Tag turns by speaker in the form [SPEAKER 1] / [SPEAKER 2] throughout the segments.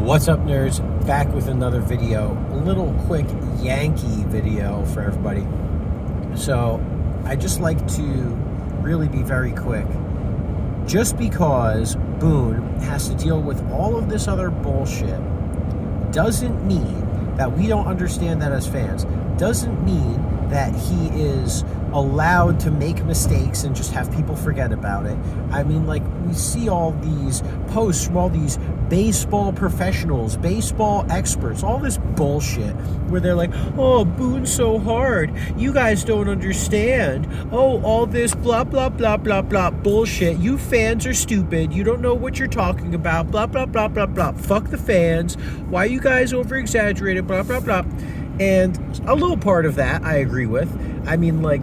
[SPEAKER 1] What's up, nerds? Back with another video, a little quick Yankee video for everybody. So I just like to really be very quick. Just because Boone has to deal with all of this other bullshit doesn't mean that we don't understand that as fans. Doesn't mean that he is allowed to make mistakes and just have people forget about it. I mean, like, we see all these posts from all these baseball professionals, baseball experts, all this bullshit where they're like, oh, Boone's so hard, you guys don't understand, oh, all this blah blah blah blah blah bullshit, you fans are stupid, you don't know what you're talking about, blah blah blah blah blah, fuck the fans, why you guys over exaggerated, blah blah blah. And a little part of that I agree with. I mean, like,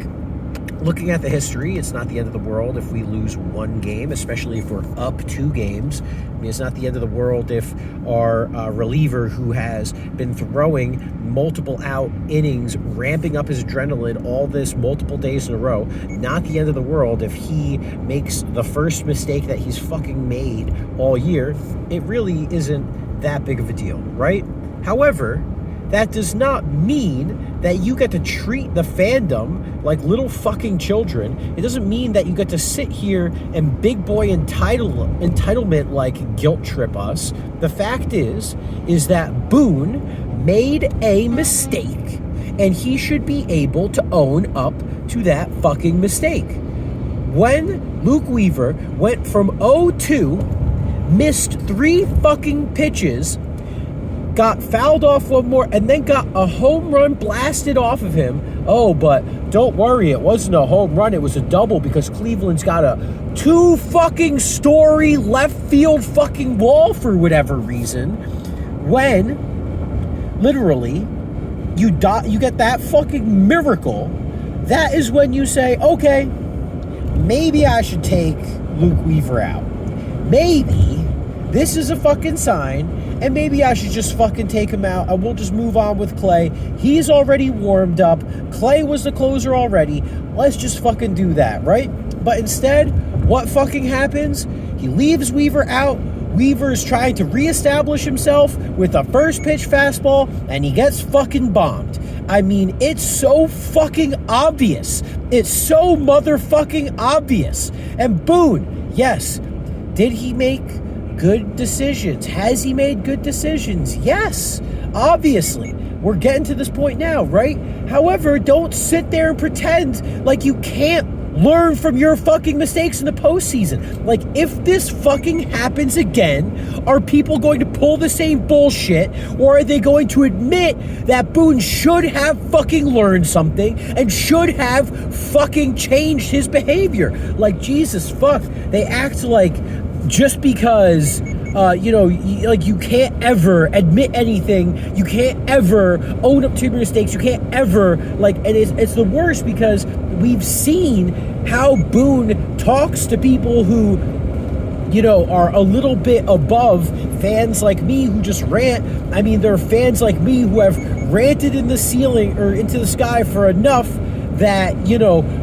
[SPEAKER 1] looking at the history, it's not the end of the world if we lose one game, especially if we're up 2 games. I mean, it's not the end of the world if our reliever, who has been throwing multiple out innings, ramping up his adrenaline all this multiple days in a row, not the end of the world if he makes the first mistake that he's fucking made all year. It really isn't that big of a deal, right? However, that does not mean that you get to treat the fandom like little fucking children. It doesn't mean that you get to sit here and big boy entitlement like guilt trip us. The fact is that Boone made a mistake, and he should be able to own up to that fucking mistake. When Luke Weaver went from 0-2, missed 3 fucking pitches, got fouled off one more, and then got a home run blasted off of him. Oh, but don't worry, it wasn't a home run, it was a double, because Cleveland's got a 2 fucking story left field fucking wall for whatever reason. When literally you get that fucking miracle, that is when you say, okay, maybe I should take Luke Weaver out. Maybe this is a fucking sign, and maybe I should just fucking take him out, and we'll just move on with Clay. He's already warmed up. Clay was the closer already. Let's just fucking do that, right? But instead, what fucking happens? He leaves Weaver out. Weaver is trying to reestablish himself with a first pitch fastball, and he gets fucking bombed. I mean, it's so fucking obvious. It's so motherfucking obvious. And Boone, yes, did he make good decisions? Has he made good decisions? Yes, obviously. We're getting to this point now, right? However, don't sit there and pretend like you can't learn from your fucking mistakes in the postseason. Like, if this fucking happens again, are people going to pull the same bullshit, or are they going to admit that Boone should have fucking learned something and should have fucking changed his behavior? Like, Jesus fuck, they act like just because, you can't ever admit anything, you can't ever own up to your mistakes, you can't ever, and it's the worst, because we've seen how Boone talks to people who, are a little bit above fans like me who just rant. I mean, there are fans like me who have ranted in the ceiling or into the sky for enough that,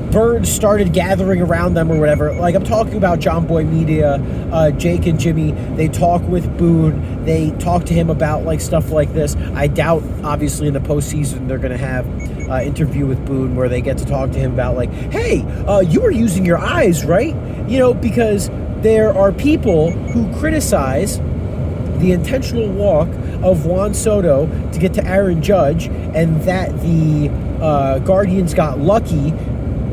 [SPEAKER 1] birds started gathering around them or whatever. Like, I'm talking about John Boy Media, Jake and Jimmy. They talk with Boone. They talk to him about, stuff like this. I doubt, obviously, in the postseason they're going to have an interview with Boone where they get to talk to him about, hey, you were using your eyes, right? Because there are people who criticize the intentional walk of Juan Soto to get to Aaron Judge, and that the Guardians got lucky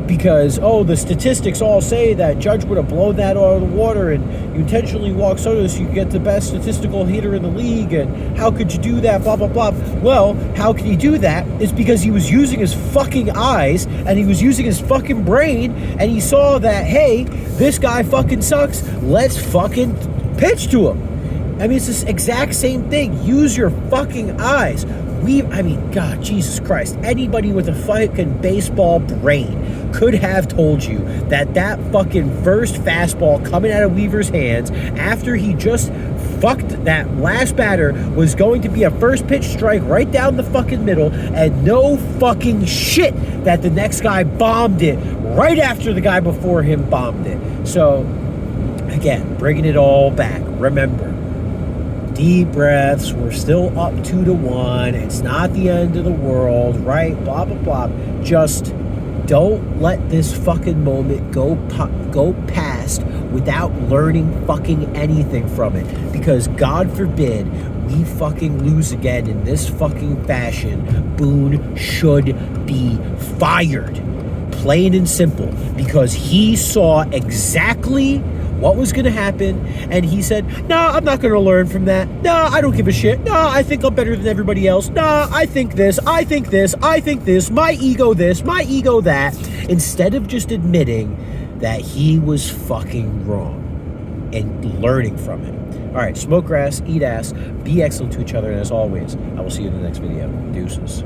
[SPEAKER 1] because, the statistics all say that Judge would have blown that out of the water, and you intentionally walk Soto so you get the best statistical hitter in the league, and how could you do that, blah, blah, blah. Well, how can he do that? It's because he was using his fucking eyes, and he was using his fucking brain, and he saw that, hey, this guy fucking sucks, let's fucking pitch to him. I mean, it's this exact same thing. Use your fucking eyes. God, Jesus Christ, anybody with a fucking baseball brain could have told you that fucking first fastball coming out of Weaver's hands after he just fucked that last batter was going to be a first pitch strike right down the fucking middle, and no fucking shit that the next guy bombed it right after the guy before him bombed it. So, again, bringing it all back, remember, Deep breaths. We're still up 2-1. It's not the end of the world, right? Blah, blah, blah. Just don't let this fucking moment go past without learning fucking anything from it. Because God forbid we fucking lose again in this fucking fashion, Boone should be fired. Plain and simple. Because he saw exactly what was going to happen, and he said, no, I'm not going to learn from that. No, I don't give a shit. No, I think I'm better than everybody else. No, I think this, I think this, I think this, my ego that, instead of just admitting that he was fucking wrong and learning from it. All right, smoke grass, eat ass, be excellent to each other, and as always, I will see you in the next video. Deuces.